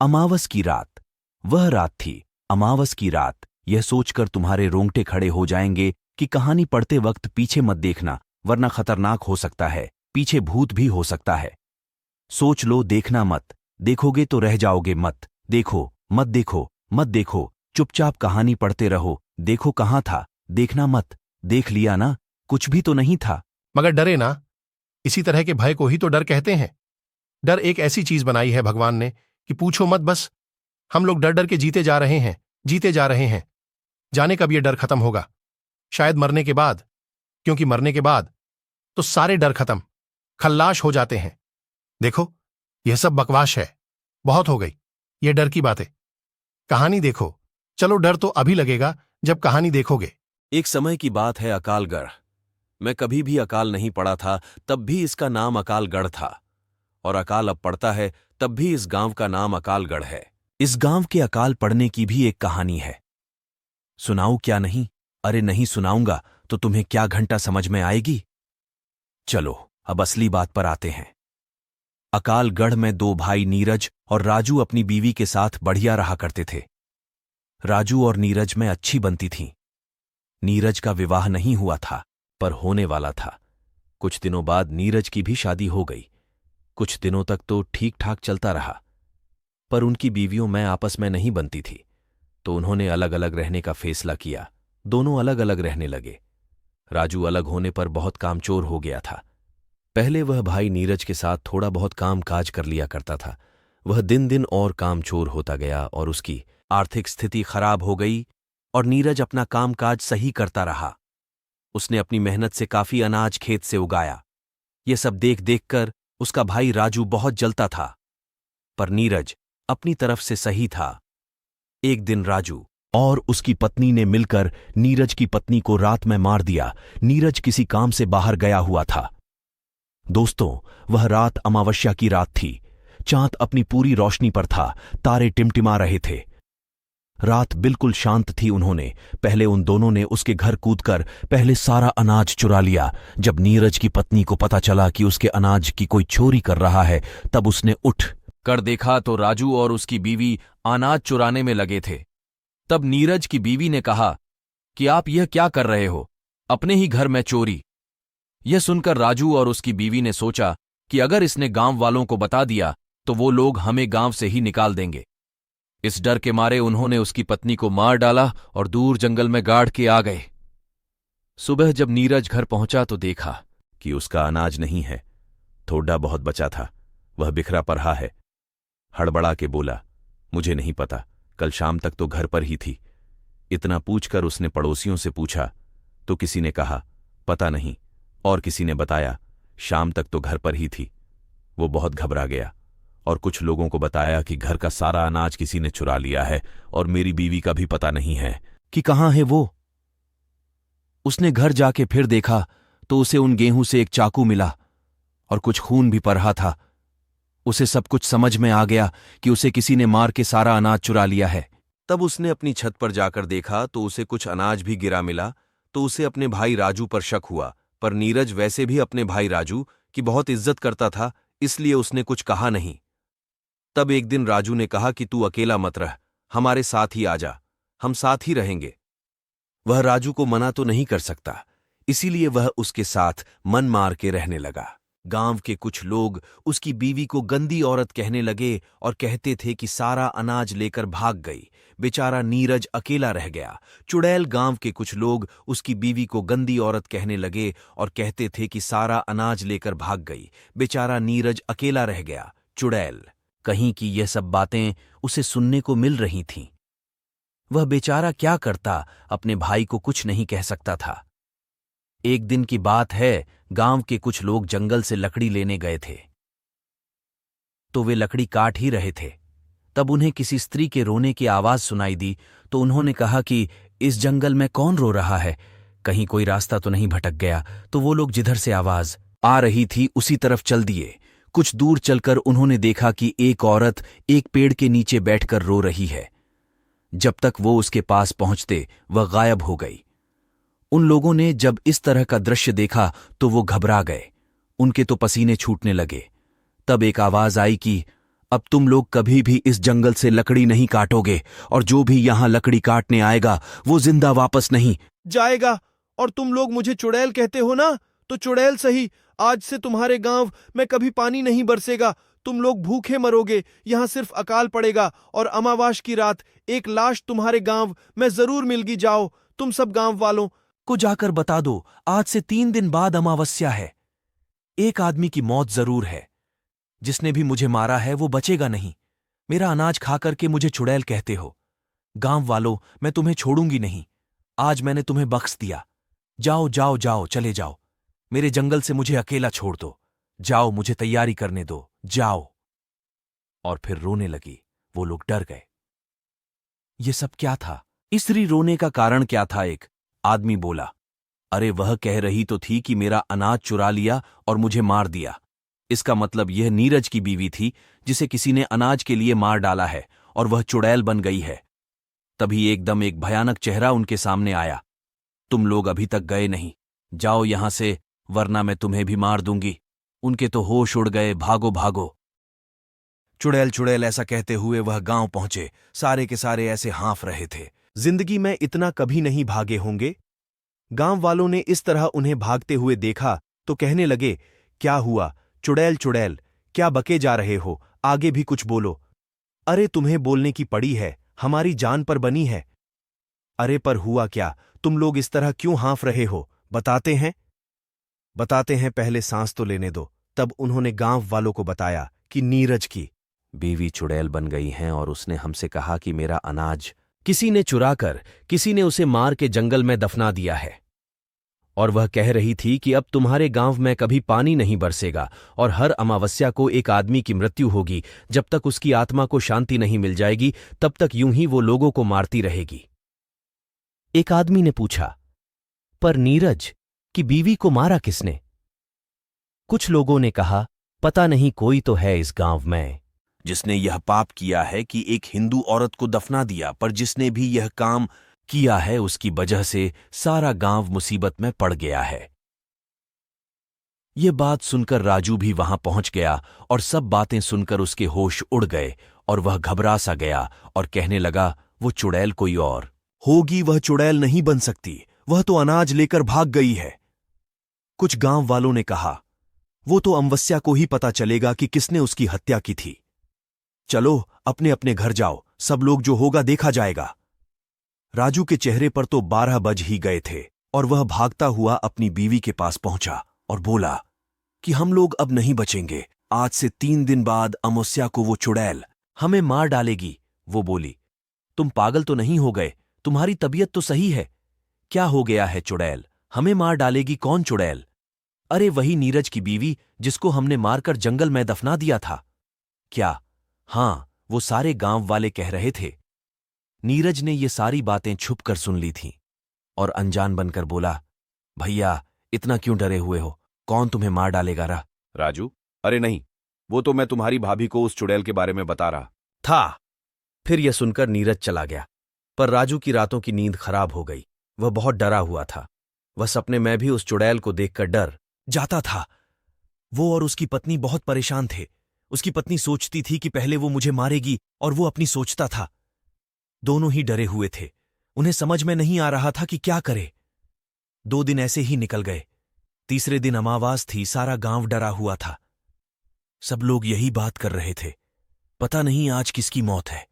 अमावस की रात। वह रात थी, अमावस की रात। यह सोचकर तुम्हारे रोंगटे खड़े हो जाएंगे कि कहानी पढ़ते वक्त पीछे मत देखना, वरना खतरनाक हो सकता है, पीछे भूत भी हो सकता है। सोच लो, देखना मत। देखोगे तो रह जाओगे। मत देखो, मत देखो, मत देखो। चुपचाप कहानी पढ़ते रहो। देखो कहाँ था, देखना मत। देख लिया ना, कुछ भी तो नहीं था। मगर डरे ना। इसी तरह के भय को ही तो डर कहते हैं। डर एक ऐसी चीज बनाई है भगवान ने कि पूछो मत। बस हम लोग डर डर के जीते जा रहे हैं, जीते जा रहे हैं। जाने कब ये डर खत्म होगा? शायद मरने के बाद, क्योंकि मरने के बाद तो सारे डर खत्म, खल्लाश हो जाते हैं। देखो, यह सब बकवास है। बहुत हो गई ये डर की बातें। कहानी देखो। चलो, डर तो अभी लगेगा जब कहानी देखोगे। एक समय की बात है, अकालगढ़। मैं कभी भी अकाल नहीं पड़ा था, तब भी इसका नाम अकालगढ़ था। और अकाल अब पड़ता है, तब भी इस गांव का नाम अकालगढ़ है। इस गांव के अकाल पड़ने की भी एक कहानी है। सुनाऊं क्या? नहीं? अरे नहीं सुनाऊंगा तो तुम्हें क्या घंटा समझ में आएगी। चलो अब असली बात पर आते हैं। अकालगढ़ में दो भाई नीरज और राजू अपनी बीवी के साथ बढ़िया रहा करते थे। राजू और नीरज में अच्छी बनती थी। नीरज का विवाह नहीं हुआ था, पर होने वाला था। कुछ दिनों बाद नीरज की भी शादी हो गई। कुछ दिनों तक तो ठीक ठाक चलता रहा, पर उनकी बीवियों में आपस में नहीं बनती थी, तो उन्होंने अलग अलग रहने का फैसला किया। दोनों अलग अलग रहने लगे। राजू अलग होने पर बहुत कामचोर हो गया था। पहले वह भाई नीरज के साथ थोड़ा बहुत काम काज कर लिया करता था। वह दिन दिन और कामचोर होता गया और उसकी आर्थिक स्थिति खराब हो गई। और नीरज अपना कामकाज सही करता रहा। उसने अपनी मेहनत से काफी अनाज खेत से उगाया। ये सब देख देखकर उसका भाई राजू बहुत जलता था, पर नीरज अपनी तरफ से सही था। एक दिन राजू और उसकी पत्नी ने मिलकर नीरज की पत्नी को रात में मार दिया। नीरज किसी काम से बाहर गया हुआ था। दोस्तों, वह रात अमावस्या की रात थी। चांद अपनी पूरी रोशनी पर था, तारे टिमटिमा रहे थे। रात बिल्कुल शांत थी। उन्होंने पहले उन दोनों ने उसके घर कूदकर पहले सारा अनाज चुरा लिया। जब नीरज की पत्नी को पता चला कि उसके अनाज की कोई चोरी कर रहा है, तब उसने उठ कर देखा तो राजू और उसकी बीवी अनाज चुराने में लगे थे। तब नीरज की बीवी ने कहा कि आप यह क्या कर रहे हो, अपने ही घर में चोरी। यह सुनकर राजू और उसकी बीवी ने सोचा कि अगर इसने गांव वालों को बता दिया तो वो लोग हमें गांव से ही निकाल देंगे। इस डर के मारे उन्होंने उसकी पत्नी को मार डाला और दूर जंगल में गाड़ के आ गए। सुबह जब नीरज घर पहुंचा तो देखा कि उसका अनाज नहीं है। थोड़ा बहुत बचा था, वह बिखरा पड़ा है। हड़बड़ा के बोला, मुझे नहीं पता, कल शाम तक तो घर पर ही थी। इतना पूछकर उसने पड़ोसियों से पूछा तो किसी ने कहा पता नहीं, और किसी ने बताया शाम तक तो घर पर ही थी। वो बहुत घबरा गया और कुछ लोगों को बताया कि घर का सारा अनाज किसी ने चुरा लिया है और मेरी बीवी का भी पता नहीं है कि कहाँ है वो। उसने घर जाके फिर देखा तो उसे उन गेहूं से एक चाकू मिला और कुछ खून भी पड़ा था। उसे सब कुछ समझ में आ गया कि उसे किसी ने मार के सारा अनाज चुरा लिया है। तब उसने अपनी छत पर जाकर देखा तो उसे कुछ अनाज भी गिरा मिला। तो उसे अपने भाई राजू पर शक हुआ, पर नीरज वैसे भी अपने भाई राजू की बहुत इज्जत करता था, इसलिए उसने कुछ कहा नहीं। तब एक दिन राजू ने कहा कि तू अकेला मत रह, हमारे साथ ही आ जा, हम साथ ही रहेंगे। वह राजू को मना तो नहीं कर सकता, इसीलिए वह उसके साथ मन मार के रहने लगा। गांव के कुछ लोग उसकी बीवी को गंदी औरत कहने लगे और कहते थे कि सारा अनाज लेकर भाग गई, बेचारा नीरज अकेला रह गया। चुड़ैल गांव के कुछ लोग उसकी बीवी को गंदी औरत कहने लगे और कहते थे कि सारा अनाज लेकर भाग गई, बेचारा नीरज अकेला रह गया। चुड़ैल कहीं की यह सब बातें उसे सुनने को मिल रही थीं। वह बेचारा क्या करता, अपने भाई को कुछ नहीं कह सकता था। एक दिन की बात है, गांव के कुछ लोग जंगल से लकड़ी लेने गए थे। तो वे लकड़ी काट ही रहे थे, तब उन्हें किसी स्त्री के रोने की आवाज सुनाई दी। तो उन्होंने कहा कि इस जंगल में कौन रो रहा है, कहीं कोई रास्ता तो नहीं भटक गया। तो वो लोग जिधर से आवाज आ रही थी उसी तरफ चल दिए। कुछ दूर चलकर उन्होंने देखा कि एक औरत एक पेड़ के नीचे बैठकर रो रही है। जब तक वो उसके पास पहुंचते वह गायब हो गई। उन लोगों ने जब इस तरह का दृश्य देखा तो वो घबरा गए, उनके तो पसीने छूटने लगे। तब एक आवाज आई कि अब तुम लोग कभी भी इस जंगल से लकड़ी नहीं काटोगे, और जो भी यहां लकड़ी काटने आएगा वो जिंदा वापस नहीं जाएगा। और तुम लोग मुझे चुड़ैल कहते हो ना, तो चुड़ैल सही। आज से तुम्हारे गांव में कभी पानी नहीं बरसेगा। तुम लोग भूखे मरोगे, यहां सिर्फ अकाल पड़ेगा। और अमावास की रात एक लाश तुम्हारे गांव में जरूर मिलगी। जाओ तुम सब गांव वालों को जाकर बता दो, आज से 3 दिन बाद अमावस्या है। एक आदमी की मौत जरूर है, जिसने भी मुझे मारा है वो बचेगा नहीं। मेरा अनाज खा करके मुझे चुड़ैल कहते हो। गांव वालों, मैं तुम्हें छोड़ूंगी नहीं। आज मैंने तुम्हें बख्श दिया। जाओ जाओ जाओ, चले जाओ। मेरे जंगल से मुझे अकेला छोड़ दो। जाओ, मुझे तैयारी करने दो, जाओ। और फिर रोने लगी। वो लोग डर गए। ये सब क्या था? स्त्री रोने का कारण क्या था? एक आदमी बोला, अरे वह कह रही तो थी कि मेरा अनाज चुरा लिया और मुझे मार दिया। इसका मतलब यह नीरज की बीवी थी, जिसे किसी ने अनाज के लिए मार डाला है और वह चुड़ैल बन गई है। तभी एकदम एक भयानक चेहरा उनके सामने आया। तुम लोग अभी तक गए नहीं, जाओ यहां से, वरना मैं तुम्हें भी मार दूंगी। उनके तो होश उड़ गए। भागो भागो। चुड़ैल चुड़ैल ऐसा कहते हुए वह गांव पहुंचे। सारे के सारे ऐसे हाँफ रहे थे, जिंदगी में इतना कभी नहीं भागे होंगे। गांव वालों ने इस तरह उन्हें भागते हुए देखा तो कहने लगे, क्या हुआ चुड़ैल चुड़ैल, क्या बके जा रहे हो? आगे भी कुछ बोलो। अरे तुम्हें बोलने की पड़ी है, हमारी जान पर बनी है। अरे पर हुआ क्या? तुम लोग इस तरह क्यों हाँफ रहे हो? बताते हैं, पहले सांस तो लेने दो। तब उन्होंने गांव वालों को बताया कि नीरज की बीवी चुड़ैल बन गई हैं और उसने हमसे कहा कि मेरा अनाज किसी ने चुरा कर, किसी ने उसे मार के जंगल में दफना दिया है। और वह कह रही थी कि अब तुम्हारे गांव में कभी पानी नहीं बरसेगा और हर अमावस्या को एक आदमी की मृत्यु होगी। जब तक उसकी आत्मा को शांति नहीं मिल जाएगी, तब तक यूं ही वो लोगों को मारती रहेगी। एक आदमी ने पूछा, पर नीरज की बीवी को मारा किसने? कुछ लोगों ने कहा, पता नहीं, कोई तो है इस गांव में जिसने यह पाप किया है कि एक हिंदू औरत को दफना दिया। पर जिसने भी यह काम किया है उसकी वजह से सारा गांव मुसीबत में पड़ गया है। ये बात सुनकर राजू भी वहां पहुंच गया और सब बातें सुनकर उसके होश उड़ गए और वह घबरा सा गया और कहने लगा, वो चुड़ैल कोई और होगी, वह चुड़ैल नहीं बन सकती, वह तो अनाज लेकर भाग गई है। कुछ गांव वालों ने कहा, वो तो अमावस्या को ही पता चलेगा कि किसने उसकी हत्या की थी। चलो अपने अपने घर जाओ, सब लोग जो होगा देखा जाएगा। राजू के चेहरे पर तो 12 बज ही गए थे और वह भागता हुआ अपनी बीवी के पास पहुंचा और बोला कि हम लोग अब नहीं बचेंगे। आज से 3 दिन बाद अमावस्या को वो चुड़ैल हमें मार डालेगी। वो बोली, तुम पागल तो नहीं हो गए? तुम्हारी तबीयत तो सही है। क्या हो गया है? चुड़ैल हमें मार डालेगी? कौन चुड़ैल? अरे वही नीरज की बीवी, जिसको हमने मारकर जंगल में दफना दिया था। क्या? हाँ, वो सारे गांव वाले कह रहे थे। नीरज ने ये सारी बातें छुप कर सुन ली थीं और अनजान बनकर बोला, भैया इतना क्यों डरे हुए हो? कौन तुम्हें मार डालेगा? राजू, अरे नहीं, वो तो मैं तुम्हारी भाभी को उस चुड़ैल के बारे में बता रहा था। फिर यह सुनकर नीरज चला गया। पर राजू की रातों की नींद खराब हो गई। वह बहुत डरा हुआ था। वह सपने में भी उस चुड़ैल को देखकर डर जाता था। वो और उसकी पत्नी बहुत परेशान थे। उसकी पत्नी सोचती थी कि पहले वो मुझे मारेगी और वो अपनी सोचता था। दोनों ही डरे हुए थे। उन्हें समझ में नहीं आ रहा था कि क्या करे। 2 दिन ऐसे ही निकल गए। तीसरे दिन अमावास थी। सारा गांव डरा हुआ था। सब लोग यही बात कर रहे थे, पता नहीं आज किसकी मौत है।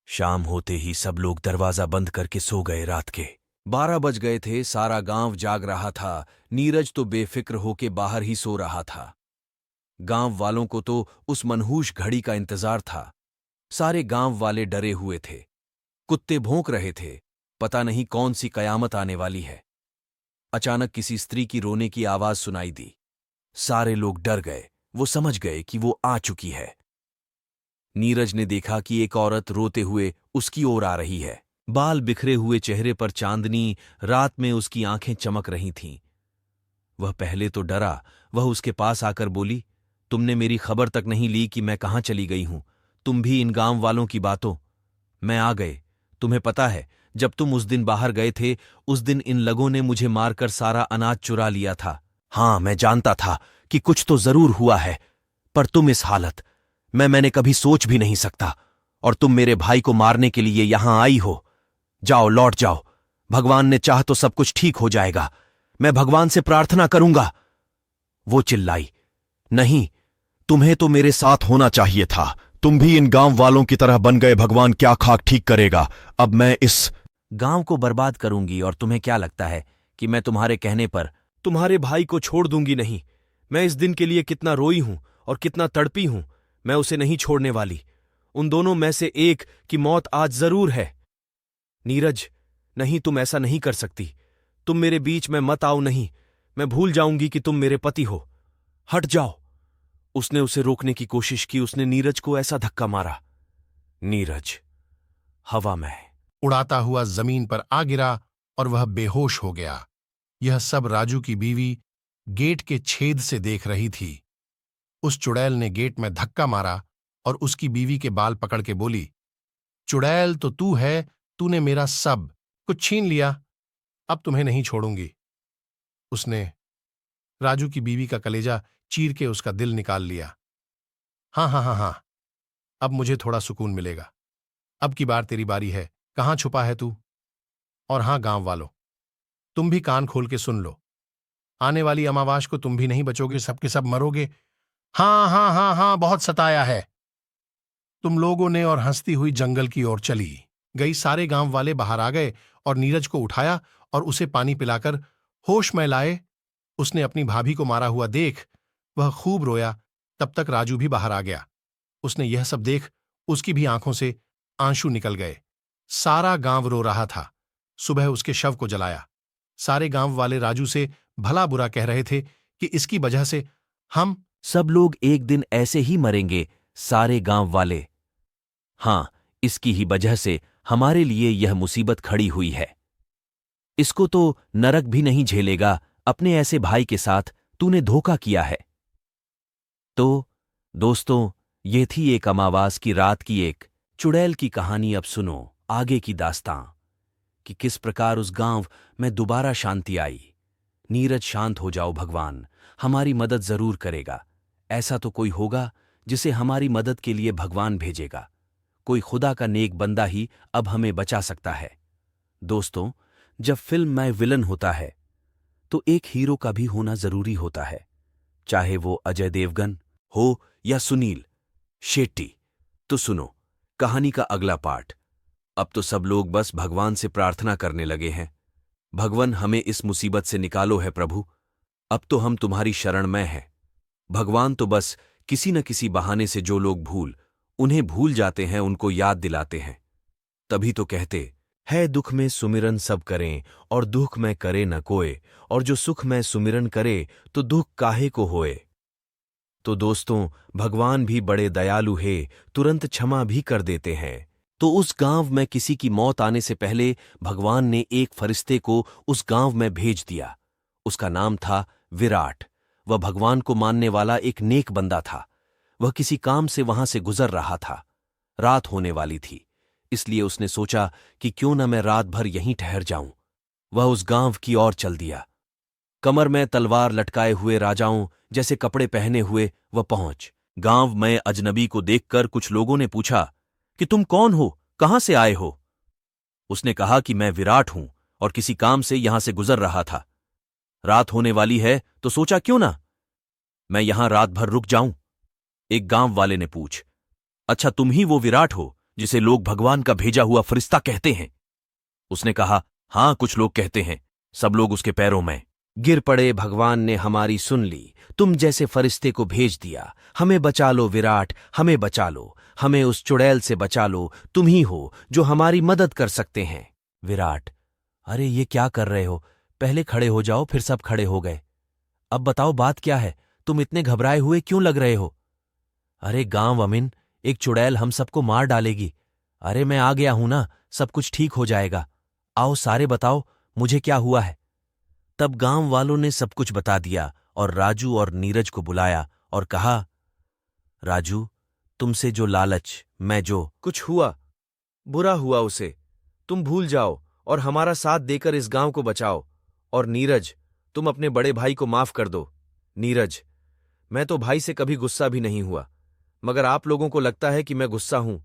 शाम होते ही सब लोग दरवाजा बंद करके सो गए। रात के 12 बज गए थे। सारा गांव जाग रहा था। नीरज तो बेफिक्र होके बाहर ही सो रहा था। गांव वालों को तो उस मनहूस घड़ी का इंतजार था। सारे गांव वाले डरे हुए थे। कुत्ते भौंक रहे थे, पता नहीं कौन सी कयामत आने वाली है। अचानक किसी स्त्री की रोने की आवाज सुनाई दी। सारे लोग डर गए। वो समझ गए कि वो आ चुकी है। नीरज ने देखा कि एक औरत रोते हुए उसकी ओर आ रही है। बाल बिखरे हुए चेहरे पर चांदनी रात में उसकी आंखें चमक रही थीं। वह पहले तो डरा। वह उसके पास आकर बोली, तुमने मेरी खबर तक नहीं ली कि मैं कहां चली गई हूं। तुम भी इन गांव वालों की बातों मैं आ गए। तुम्हें पता है, जब तुम उस दिन बाहर गए थे, उस दिन इन लोगों ने मुझे मारकर सारा अनाज चुरा लिया था। हाँ, मैं जानता था कि कुछ तो जरूर हुआ है, पर तुम इस हालत मैंने कभी सोच भी नहीं सकता, और तुम मेरे भाई को मारने के लिए यहां आई हो। जाओ, लौट जाओ। भगवान ने चाह तो सब कुछ ठीक हो जाएगा। मैं भगवान से प्रार्थना करूंगा। वो चिल्लाई, नहीं, तुम्हें तो मेरे साथ होना चाहिए था। तुम भी इन गांव वालों की तरह बन गए। भगवान क्या खाक ठीक करेगा। अब मैं इस गांव को बर्बाद करूंगी, और तुम्हें क्या लगता है कि मैं तुम्हारे कहने पर तुम्हारे भाई को छोड़ दूंगी? नहीं। मैं इस दिन के लिए कितना रोई हूं और कितना तड़पी हूं। मैं उसे नहीं छोड़ने वाली। उन दोनों में से एक की मौत आज जरूर है। नीरज, नहीं, तुम ऐसा नहीं कर सकती। तुम मेरे बीच में मत आओ। नहीं, मैं भूल जाऊंगी कि तुम मेरे पति हो। हट जाओ। उसने उसे रोकने की कोशिश की। उसने नीरज को ऐसा धक्का मारा, नीरज हवा में उड़ाता हुआ जमीन पर आ गिरा और वह बेहोश हो गया। यह सब राजू की बीवी गेट के छेद से देख रही थी। उस चुड़ैल ने गेट में धक्का मारा और उसकी बीवी के बाल पकड़ के बोली, चुड़ैल तो तू है, तूने मेरा सब कुछ छीन लिया, अब तुम्हें नहीं छोड़ूंगी। उसने राजू की बीवी का कलेजा चीर के उसका दिल निकाल लिया। हाँ हाँ हाँ हाँ, अब मुझे थोड़ा सुकून मिलेगा। अब की बार तेरी बारी है। कहाँ छुपा है तू? और हाँ गांव वालों, तुम भी कान खोल के सुन लो। आने वाली अमावास को तुम भी नहीं बचोगे, सबके सब मरोगे। हाँ हाँ हाँ हाँ, बहुत सताया है तुम लोगों ने। और हंसती हुई जंगल की ओर चली गई। सारे गांव वाले बाहर आ गए और नीरज को उठाया और उसे पानी पिलाकर होश में लाए। उसने अपनी भाभी को मारा हुआ देख वह खूब रोया। तब तक राजू भी बाहर आ गया। उसने यह सब देख उसकी भी आंखों से आंसू निकल गए। सारा गांव रो रहा था। सुबह उसके शव को जलाया। सारे गांव वाले राजू से भला बुरा कह रहे थे कि इसकी वजह से हम सब लोग एक दिन ऐसे ही मरेंगे। सारे गांव वाले, हां, इसकी ही वजह से हमारे लिए यह मुसीबत खड़ी हुई है। इसको तो नरक भी नहीं झेलेगा। अपने ऐसे भाई के साथ तूने धोखा किया है। तो दोस्तों, ये थी एक अमावास की रात की एक चुड़ैल की कहानी। अब सुनो आगे की दास्तां कि किस प्रकार उस गांव में दोबारा शांति आई। नीरज, शांत हो जाओ। भगवान हमारी मदद जरूर करेगा। ऐसा तो कोई होगा जिसे हमारी मदद के लिए भगवान भेजेगा। कोई खुदा का नेक बंदा ही अब हमें बचा सकता है। दोस्तों, जब फिल्म में विलन होता है तो एक हीरो का भी होना जरूरी होता है, चाहे वो अजय देवगन हो या सुनील शेट्टी। तो सुनो कहानी का अगला पार्ट। अब तो सब लोग बस भगवान से प्रार्थना करने लगे हैं। भगवान, हमें इस मुसीबत से निकालो है प्रभु। अब तो हम तुम्हारी शरण में हैं। भगवान तो बस किसी न किसी बहाने से जो लोग उन्हें भूल जाते हैं उनको याद दिलाते हैं। तभी तो कहते है, दुख में सुमिरन सब करें और दुख में करे न कोय, और जो सुख में सुमिरन करे तो दुख काहे को होए। तो दोस्तों, भगवान भी बड़े दयालु है, तुरंत क्षमा भी कर देते हैं। तो उस गांव में किसी की मौत आने से पहले भगवान ने एक फरिश्ते को उस गांव में भेज दिया। उसका नाम था विराट। वह भगवान को मानने वाला एक नेक बंदा था। वह किसी काम से वहां से गुजर रहा था। रात होने वाली थी, इसलिए उसने सोचा कि क्यों न मैं रात भर यहीं ठहर जाऊं। वह उस गांव की ओर चल दिया। कमर में तलवार लटकाए हुए, राजाओं जैसे कपड़े पहने हुए वह पहुंच। गांव में अजनबी को देखकर कुछ लोगों ने पूछा कि तुम कौन हो, कहां से आए हो? उसने कहा कि मैं विराट हूं और किसी काम से यहां से गुजर रहा था। रात होने वाली है तो सोचा क्यों ना मैं यहां रात भर रुक जाऊं। एक गांव वाले ने पूछ, अच्छा तुम ही वो विराट हो जिसे लोग भगवान का भेजा हुआ फरिश्ता कहते हैं? उसने कहा, हां, कुछ लोग कहते हैं। सब लोग उसके पैरों में गिर पड़े। भगवान ने हमारी सुन ली, तुम जैसे फरिश्ते को भेज दिया। हमें बचा लो विराट, हमें बचा लो, हमें उस चुड़ैल से बचा लो। तुम ही हो जो हमारी मदद कर सकते हैं। विराट, अरे ये क्या कर रहे हो? पहले खड़े हो जाओ। फिर सब खड़े हो गए। अब बताओ बात क्या है? तुम इतने घबराए हुए क्यों लग रहे हो? अरे गांव अमीन, एक चुड़ैल हम सबको मार डालेगी। अरे मैं आ गया हूं ना, सब कुछ ठीक हो जाएगा। आओ सारे बताओ मुझे क्या हुआ है। तब गांव वालों ने सब कुछ बता दिया और राजू और नीरज को बुलाया और कहा, राजू, तुमसे जो लालच मैं जो कुछ हुआ, बुरा हुआ उसे तुम भूल जाओ और हमारा साथ देकर इस गांव को बचाओ। और नीरज, तुम अपने बड़े भाई को माफ कर दो। नीरज, मैं तो भाई से कभी गुस्सा भी नहीं हुआ। मगर आप लोगों को लगता है कि मैं गुस्सा हूं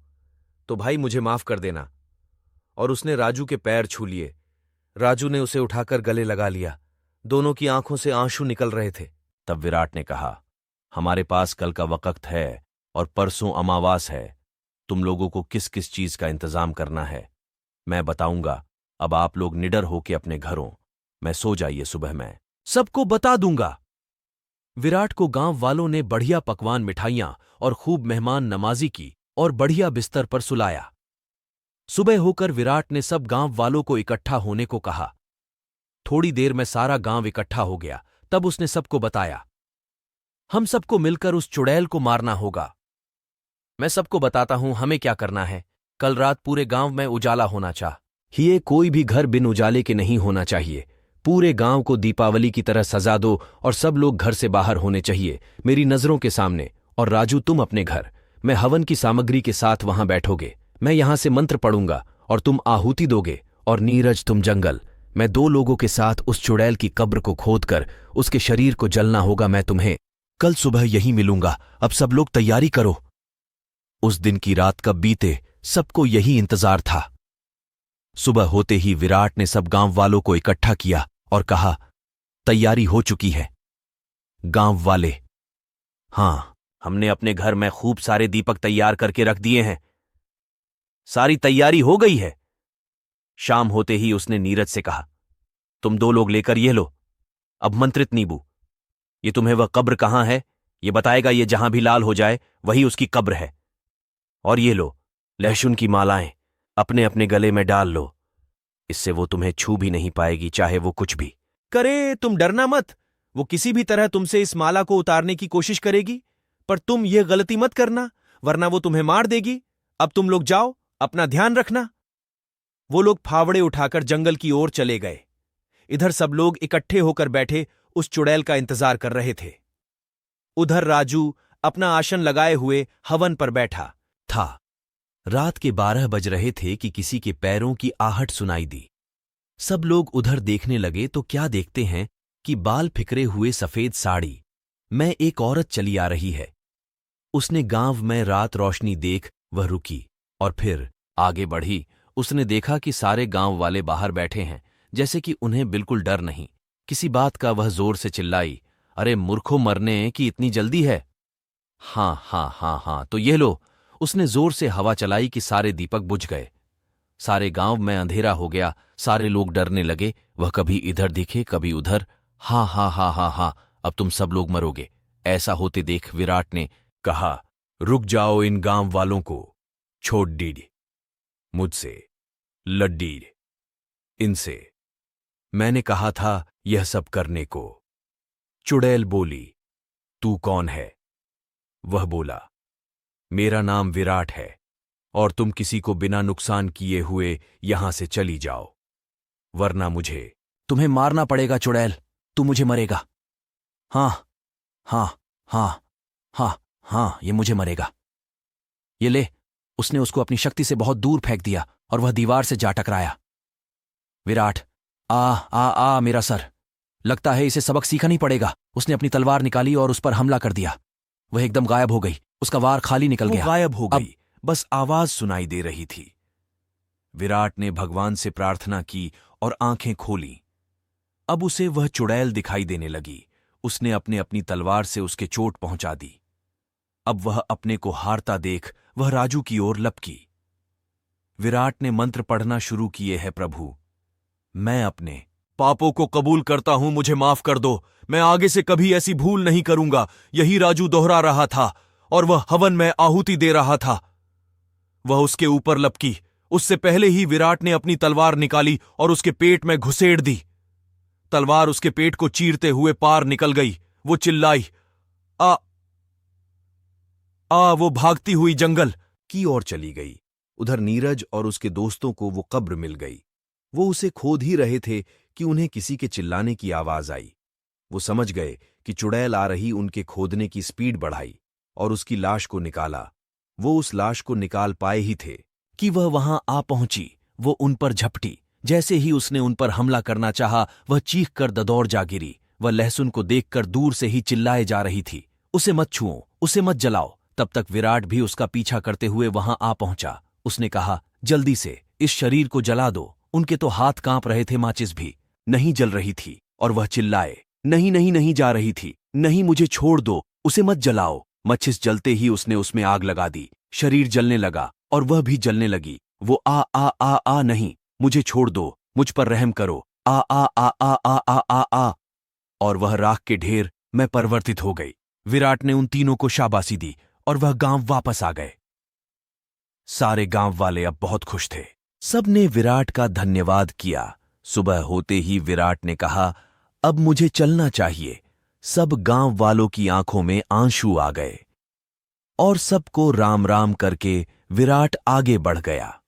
तो भाई मुझे माफ कर देना। और उसने राजू के पैर छू लिए। राजू ने उसे उठाकर गले लगा लिया। दोनों की आंखों से आंसू निकल रहे थे। तब विराट ने कहा, हमारे पास कल का वक्त है और परसों अमावास है। तुम लोगों को किस किस चीज का इंतजाम करना है मैं बताऊंगा। अब आप लोग निडर होके अपने घरों में सो जाइए, सुबह मैं सबको बता दूंगा। विराट को गांव वालों ने बढ़िया पकवान मिठाइयां और खूब मेहमान नमाजी की और बढ़िया बिस्तर पर सुलाया। सुबह होकर विराट ने सब गांव वालों को इकट्ठा होने को कहा। थोड़ी देर में सारा गांव इकट्ठा हो गया। तब उसने सबको बताया, हम सबको मिलकर उस चुड़ैल को मारना होगा। मैं सबको बताता हूं हमें क्या करना है। कल रात पूरे गांव में उजाला होना चाहिए। कोई भी घर बिन उजाले के नहीं होना चाहिए। पूरे गांव को दीपावली की तरह सजा दो और सब लोग घर से बाहर होने चाहिए मेरी नजरों के सामने। और राजू तुम अपने घर मैं हवन की सामग्री के साथ वहां बैठोगे। मैं यहां से मंत्र पढ़ूंगा और तुम आहुति दोगे। और नीरज तुम जंगल मैं 2 लोगों के साथ उस चुड़ैल की कब्र को खोदकर उसके शरीर को जलना होगा। मैं तुम्हें कल सुबह यहीं मिलूंगा। अब सब लोग तैयारी करो। उस दिन की रात कब बीते सबको यही इंतजार था। सुबह होते ही विराट ने सब गांव वालों को इकट्ठा किया और कहा, तैयारी हो चुकी है गांव वाले। हां, हमने अपने घर में खूब सारे दीपक तैयार करके रख दिए हैं। सारी तैयारी हो गई है। शाम होते ही उसने नीरज से कहा, तुम 2 लोग लेकर ये लो। अब मंत्रित नींबू, ये तुम्हें वह कब्र कहां है ये बताएगा। ये जहां भी लाल हो जाए वही उसकी कब्र है। और ये लो लहसुन की मालाएं, अपने अपने गले में डाल लो। इससे वो तुम्हें छू भी नहीं पाएगी, चाहे वो कुछ भी करे। तुम डरना मत, वो किसी भी तरह तुमसे इस माला को उतारने की कोशिश करेगी, पर तुम ये गलती मत करना वरना वो तुम्हें मार देगी। अब तुम लोग जाओ, अपना ध्यान रखना। वो लोग फावड़े उठाकर जंगल की ओर चले गए। इधर सब लोग इकट्ठे होकर बैठे उस चुड़ैल का इंतजार कर रहे थे। उधर राजू अपना आसन लगाए हुए हवन पर बैठा था। रात के 12 बज रहे थे कि किसी के पैरों की आहट सुनाई दी। सब लोग उधर देखने लगे तो क्या देखते हैं कि बाल फिकरे हुए सफेद साड़ी में एक औरत चली आ रही है। उसने गांव में रात रोशनी देख वह रुकी और फिर आगे बढ़ी। उसने देखा कि सारे गांव वाले बाहर बैठे हैं, जैसे कि उन्हें बिल्कुल डर नहीं किसी बात का। वह जोर से चिल्लाई, अरे मूर्खों, मरने की इतनी जल्दी है? हां हां हां हां, तो ये लो। उसने जोर से हवा चलाई कि सारे दीपक बुझ गए। सारे गांव में अंधेरा हो गया। सारे लोग डरने लगे। वह कभी इधर दिखे कभी उधर। हां हां हां हां हां, अब तुम सब लोग मरोगे। ऐसा होते देख विराट ने कहा, रुक जाओ, इन गांव वालों को छोड़ दीजिए। मुझसे लड्डी इनसे मैंने कहा था यह सब करने को। चुड़ैल बोली, तू कौन है? वह बोला, मेरा नाम विराट है और तुम किसी को बिना नुकसान किए हुए यहां से चली जाओ, वरना मुझे तुम्हें मारना पड़ेगा। चुड़ैल, तू मुझे मरेगा। हां हां हां हां हां, ये मुझे मरेगा। ये ले। उसने उसको अपनी शक्ति से बहुत दूर फेंक दिया और वह दीवार से जा टकराया। विराट, आ आ आ मेरा सर, लगता है इसे सबक सीखना ही पड़ेगा। उसने अपनी तलवार निकाली और उस पर हमला कर दिया। वह एकदम गायब हो गई। उसका वार खाली निकल गया। गायब हो गई, बस आवाज सुनाई दे रही थी। विराट ने भगवान से प्रार्थना की और आंखें खोली। अब उसे वह चुड़ैल दिखाई देने लगी। उसने अपने अपनी तलवार से उसके चोट पहुंचा दी। अब वह अपने को हारता देख वह राजू की ओर लपकी। विराट ने मंत्र पढ़ना शुरू किए है, प्रभु मैं अपने पापों को कबूल करता हूं, मुझे माफ कर दो। मैं आगे से कभी ऐसी भूल नहीं करूंगा। यही राजू दोहरा रहा था और वह हवन में आहुति दे रहा था। वह उसके ऊपर लपकी। उससे पहले ही विराट ने अपनी तलवार निकाली और उसके पेट में घुसेड़ दी। तलवार उसके पेट को चीरते हुए पार निकल गई। वो चिल्लाई, आ आ। वो भागती हुई जंगल की ओर चली गई। उधर नीरज और उसके दोस्तों को वो कब्र मिल गई। वो उसे खोद ही रहे थे कि उन्हें किसी के चिल्लाने की आवाज आई। वो समझ गए कि चुड़ैल आ रही। उनके खोदने की स्पीड बढ़ाई और उसकी लाश को निकाला। वो उस लाश को निकाल पाए ही थे कि वह वहां आ पहुंची। वो उन पर झपटी। जैसे ही उसने उन पर हमला करना चाहा, वह चीख कर ददौड़ जा गिरी। वह लहसुन को देखकर दूर से ही चिल्लाए जा रही थी, उसे मत छुओ, उसे मत जलाओ। तब तक विराट भी उसका पीछा करते हुए वहां आ पहुंचा। उसने कहा, जल्दी से इस शरीर को जला दो। उनके तो हाथ कांप रहे थे, माचिस भी नहीं जल रही थी और वह चिल्लाए, नहीं नहीं नहीं जा रही थी, नहीं मुझे छोड़ दो, उसे मत जलाओ। माचिस जलते ही उसने उसमें आग लगा दी। शरीर जलने लगा और वह भी जलने लगी। वो आ नहीं, मुझे छोड़ दो, मुझ पर रहम करो, आ। और वह राख के ढेर में परिवर्तित हो गई। विराट ने उन तीनों को शाबाशी दी और वह गांव वापस आ गए। सारे गांव वाले अब बहुत खुश थे। सबने विराट का धन्यवाद किया। सुबह होते ही विराट ने कहा, अब मुझे चलना चाहिए। सब गांव वालों की आंखों में आंसू आ गए और सबको राम राम करके विराट आगे बढ़ गया।